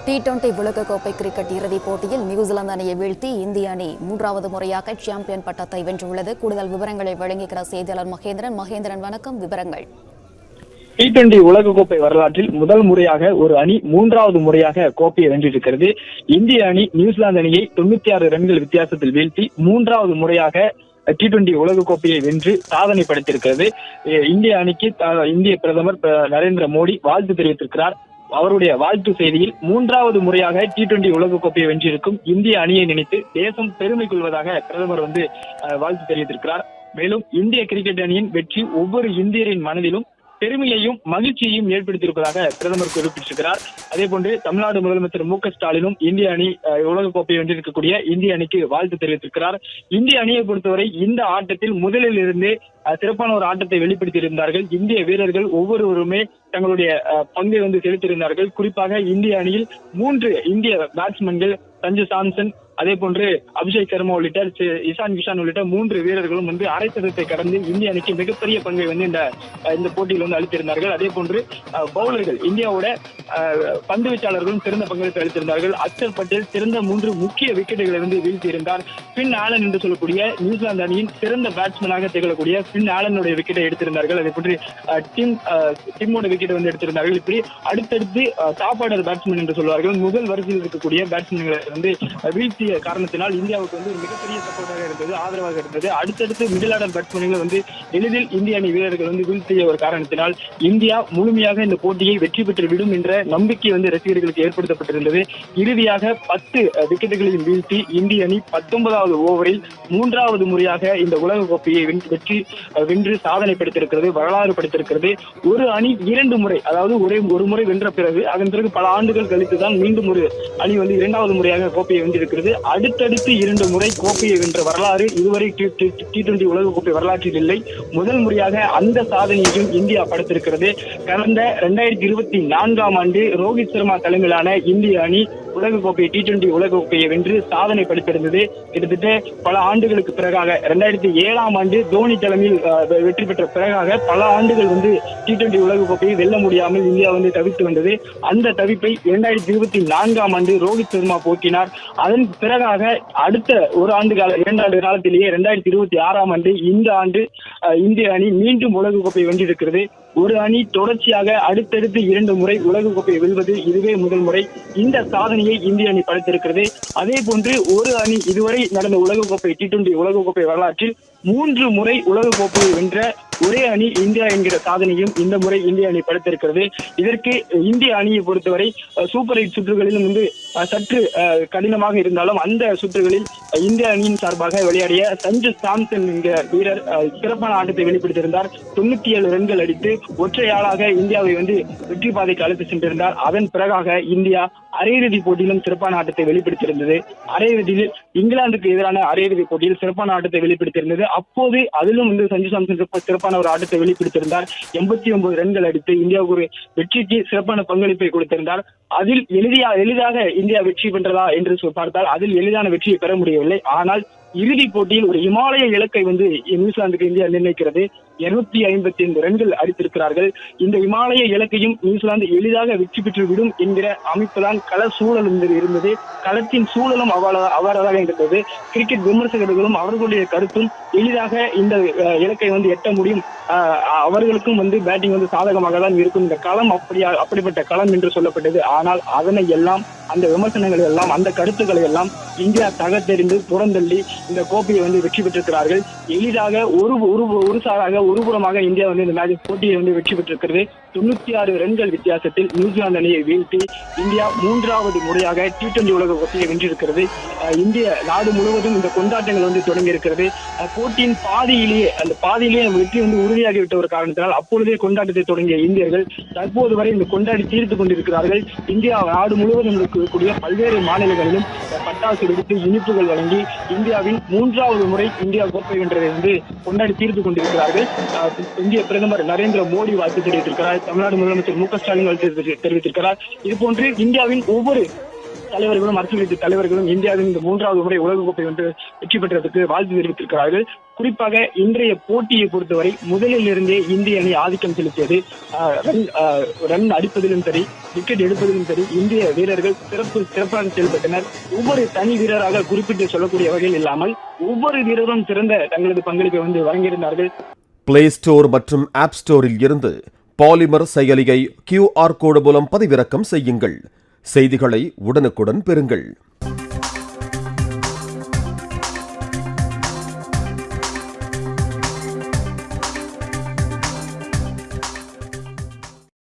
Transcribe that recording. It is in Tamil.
T20 உலகக்கோப்பை கிரிக்கெட் இறுதிப் போட்டியில் நியூசிலாந்து அணியை வீழ்த்தி இந்திய அணி மூன்றாவது முறையாக சாம்பியன் பட்டத்தை வென்றுள்ளது. கூடுதல் விவரங்களை வழங்குகிறார் செய்தியாளர் மகேந்திரன். வணக்கம், விவரங்கள். T20 உலகக்கோப்பை வரலாற்றில் முதல் முறையாக ஒரு அணி மூன்றாவது முறையாக கோப்பையை வென்றிருக்கிறது. இந்திய அணி நியூசிலாந்து அணியை 96 ரன்கள் வித்தியாசத்தில் வீழ்த்தி மூன்றாவது முறையாக T20 உலகக்கோப்பையை வென்று சாதனை படைத்திருக்கிறது. இந்திய அணிக்கு இந்திய பிரதமர் நரேந்திர மோடி வாழ்த்து தெரிவித்திருக்கிறார். அவருடைய வாழ்த்து செய்தியில் மூன்றாவது முறையாக T20 உலகக்கோப்பையை வென்றிருக்கும் இந்திய அணியை நினைத்து தேசம் பெருமை கொள்வதாக பிரதமர் வாழ்த்து தெரிவித்திருக்கிறார். மேலும் இந்திய கிரிக்கெட் அணியின் வெற்றி ஒவ்வொரு இந்தியரின் மனதிலும் பெருமையையும் மகிழ்ச்சியையும் ஏற்படுத்தியிருப்பதாக பிரதமர் குறிப்பிட்டிருக்கிறார். அதே போன்று தமிழ்நாடு முதலமைச்சர் மு.க. ஸ்டாலினும் இந்திய அணி உலகக்கோப்பையை வென்றிருக்கக்கூடிய இந்திய அணிக்கு வாழ்த்து தெரிவித்திருக்கிறார். இந்திய அணியை பொறுத்தவரை இந்த ஆட்டத்தில் முதலில் இருந்தே சிறப்பான ஒரு ஆட்டத்தை வெளிப்படுத்தியிருந்தார்கள். இந்திய வீரர்கள் ஒவ்வொருவருமே தங்களுடைய பங்கை செலுத்தியிருந்தார்கள். குறிப்பாக இந்திய அணியில் 3 இந்திய பேட்ஸ்மேன்கள் சஞ்சு சாம்சன், அதே போன்று அபிஷேக் சர்மா உள்ளிட்ட இஷான் கிஷான் உள்ளிட்ட 3 வீரர்களும் அரை சதத்தை கடந்து இந்திய அணிக்கு மிகப்பெரிய பங்கை இந்த போட்டியில் அளித்திருந்தார்கள். அதே போன்று பவுலர்கள் இந்தியாவோட பந்து வீச்சாளர்களும் சிறந்த பங்களிப்பு அளித்திருந்தார்கள். அக்சர் பட்டேல் சிறந்த 3 முக்கிய விக்கெட்டுகளை வீழ்த்தியிருந்தார். பின் ஆலன் என்று சொல்லக்கூடிய நியூசிலாந்து அணியின் சிறந்த பேட்ஸ்மேனாக திகழக்கூடிய பின் ஆலனுடைய விக்கெட்டை எடுத்திருந்தார்கள். அதே போன்று டிம்மோட விக்கெட் எடுத்திருந்தார்கள். இப்படி அடுத்தடுத்து டாப் ஆர்டர் பேட்ஸ்மேன் என்று சொல்வார்கள், முதல் வரிசையில் இருக்கக்கூடிய பேட்ஸ்மேன்களை வீழ்த்திய காரணத்தினால் இந்தியாவுக்கு ஒரு மிகப்பெரிய சப்போர்ட்டாக இருந்தது, ஆதரவாக இருந்தது. அடுத்தடுத்து மிடில் ஆர்டர் பேட்ஸ்மேன்கள் எளிதில் இந்திய அணி வீரர்கள் வீழ்த்திய ஒரு காரணத்தினால் இந்தியா முழுமையாக இந்த போட்டியை வெற்றி பெற்றுவிடும் என்ற நம்பிக்கை ரசிகர்களுக்கு ஏற்படுத்தப்பட்டிருந்தது. இறுதியாக 10 விக்கெட்டுகளையும் வீழ்த்தி இந்திய அணி 19வது ஓவரில் மூன்றாவது முறையாக இந்த உலகக்கோப்பையை வென்று சாதனை படைத்திருக்கிறது, வரலாறு படைத்திருக்கிறது. ஒரு அணி 2 முறை, அதாவது ஒரு முறை வென்ற பிறகு அதன் பிறகு பல ஆண்டுகள் கழித்துதான் மீண்டும் ஒரு அணி 2வது முறையாக கோப்பையை வென்றிருக்கிறது. அடுத்தடுத்து 2 முறை கோப்பையை வென்ற வரலாறு இதுவரை T20 உலகக்கோப்பை வரலாற்றில் இல்லை. முதல் முறையாக அந்த சாதனையையும் இந்தியா படைத்திருக்கிறது. கடந்த 2024ஆம் ஆண்டு ரோஹித் சர்மா தலைமையிலான இந்திய அணி உலகக்கோப்பை T20 உலகக்கோப்பையை வென்று சாதனை படைத்திருந்தது. கிட்டத்தட்ட பல ஆண்டுகளுக்கு பிறகாக 2007ஆம் ஆண்டு தோனி தலைமையில் வெற்றி பெற்ற பிறகாக பல ஆண்டுகள் T20 உலகக்கோப்பையை வெல்ல முடியாமல் இந்தியா தவித்து வந்தது. அந்த தவிப்பை 2024ஆம் ஆண்டு ரோஹித் சர்மா போக்கினார். அதன் பிறகாக அடுத்த 2 ஆண்டு காலத்திலேயே 2026ஆம் ஆண்டு இந்த ஆண்டு இந்திய அணி மீண்டும் உலகக்கோப்பை வென்றிருக்கிறது. ஒரு அணி தொடர்ச்சியாக அடுத்தடுத்து 2 முறை உலகக்கோப்பையை வெல்வது இதுவே முதல் முறை. இந்த சாதனையை இந்திய அணி படைத்திருக்கிறது. அதே போன்று ஒரு அணி இதுவரை நடந்த உலகக்கோப்பை T20 உலகக்கோப்பை வரலாற்றில் 3 முறை உலகக்கோப்பையை வென்ற ஒரே அணி இந்தியா என்கிற சாதனையும் இந்த முறை இந்திய அணி படைத்திருக்கிறது. இதற்கு இந்திய அணியை பொறுத்தவரை சூப்பர் 8 சுற்றுகளிலும் சற்று கடினமாக இருந்தாலும் அந்த சுற்றுகளில் இந்திய அணியின் சார்பாக விளையாடிய சஞ்சு சாம்சன் என்கிற வீரர் சிறப்பான ஆட்டத்தை வெளிப்படுத்தியிருந்தார். 97 ரன்கள் அடித்து ஒற்றையாளாக இந்தியாவை வெற்றி பாதைக்கு அழைத்து சென்றிருந்தார். அதன் பிறகாக இந்தியா அரையிறுதி போட்டியிலும் சிறப்பான ஆட்டத்தை வெளிப்படுத்தியிருந்தது. அரையிறுதியில் இங்கிலாந்துக்கு எதிரான அரையிறுதி போட்டியில் சிறப்பான ஆட்டத்தை வெளிப்படுத்தியிருந்தது. அப்போது அதிலும் சஞ்சு சாம்சன் சிறப்பான ஒரு ஆட்டத்தை வெளிப்படுத்தியிருந்தார். 89 ரன்கள் அடித்து இந்தியாவுக்கு ஒரு வெற்றிக்கு சிறப்பான பங்களிப்பை கொடுத்திருந்தார். அதில் எளிதாக இந்தியா வெற்றி பெற்றதா என்று பார்த்தால் அதில் எளிதான வெற்றியை பெற முடியவில்லை. ஆனால் இறுதிப் போட்டியில் ஒரு இமாலய இலக்கை நியூசிலாந்துக்கு இந்தியா நிர்ணயிக்கிறது. 255 ரன்கள் அடித்திருக்கிறார்கள். இந்த இமாலய இலக்கையும் நியூசிலாந்து எளிதாக வெற்றி பெற்றுவிடும் என்கிற அமைப்புதான் கள சூழல் இருந்தது. களத்தின் சூழலும் அவ்வாறாக இருந்தது. கிரிக்கெட் விமர்சகர்களும் அவர்களுடைய கருத்தும் எளிதாக இந்த இலக்கை எட்ட முடியும், அவர்களுக்கும் பேட்டிங் சாதகமாக தான் இருக்கும், இந்த களம் அப்படிப்பட்ட களம் என்று சொல்லப்பட்டது. ஆனால் அதனை எல்லாம், அந்த விமர்சனங்களை எல்லாம், அந்த கருத்துக்களை எல்லாம் இந்தியா தகர்த்தெறிந்து புறந்தள்ளி இந்த கோப்பையை வெற்றி பெற்றிருக்கிறார்கள். எளிதாக ஒருபுறமாக இந்தியா இந்த மேட்ச் போட்டியை வெற்றி பெற்றிருக்கிறது. 96 ரன்கள் வித்தியாசத்தில் நியூசிலாந்து அணியை வீழ்த்தி இந்தியா 3வது முறையாக T20 உலக கோப்பையை வென்றிருக்கிறது. இந்திய நாடு முழுவதும் இந்த கொண்டாட்டங்கள் தொடங்கி இருக்கிறது. போட்டியின் பாதியிலேயே வெற்றி உறுதியாகிவிட்ட ஒரு காரணத்தினால் அப்பொழுதே கொண்டாட்டத்தை தொடங்கிய இந்தியர்கள் தற்போது வரை இந்த கொண்டாடி தீர்த்து கொண்டிருக்கிறார்கள். இந்தியா நாடு முழுவதும் இருக்கக்கூடிய பல்வேறு மாநிலங்களிலும் பட்டாசு வெடித்து இனிப்புகள் வழங்கி இந்தியாவின் 3வது முறை இந்தியா கோப்பை வென்றதை கொண்டாடி தீர்த்து கொண்டிருக்கிறார்கள். இந்திய பிரதமர் நரேந்திர மோடி வாழ்த்து தெரிவித்திருக்கிறார். தமிழ்நாடு முதலமைச்சர் மு.க. ஸ்டாலின் வாழ்த்து தெரிவித்திருக்கிறார். இதுபோன்று இந்தியாவின் ஒவ்வொரு தலைவர்களும் அரசியல் கட்சி தலைவர்களும் இந்தியாவின் இந்த 3வது முறை உலகக்கோப்பை வந்து வெற்றி பெற்றதற்கு வாழ்த்து தெரிவித்திருக்கிறார்கள். குறிப்பாக இன்றைய போட்டியை பொறுத்தவரை முதலில் இருந்தே இந்திய அணி ஆதிக்கம் செலுத்தியது. ரன் அடிப்பதிலும் சரி, விக்கெட் எடுப்பதிலும் சரி, இந்திய வீரர்கள் சிறப்பாக செயல்பட்டனர். ஒவ்வொரு தனி வீரராக குறிப்பிட்டு சொல்லக்கூடிய வகையில் இல்லாமல் ஒவ்வொரு வீரரும் சிறந்த தங்களது பங்களிப்பை வந்து வழங்கியிருந்தார்கள். பிளே ஸ்டோர் மற்றும் ஆப் ஸ்டோரில் இருந்து பாலிமர் செயலியை QR கோடு மூலம் பதிவிறக்கம் செய்யுங்கள். செய்திகளை உடனுக்குடன் பெறுங்கள்.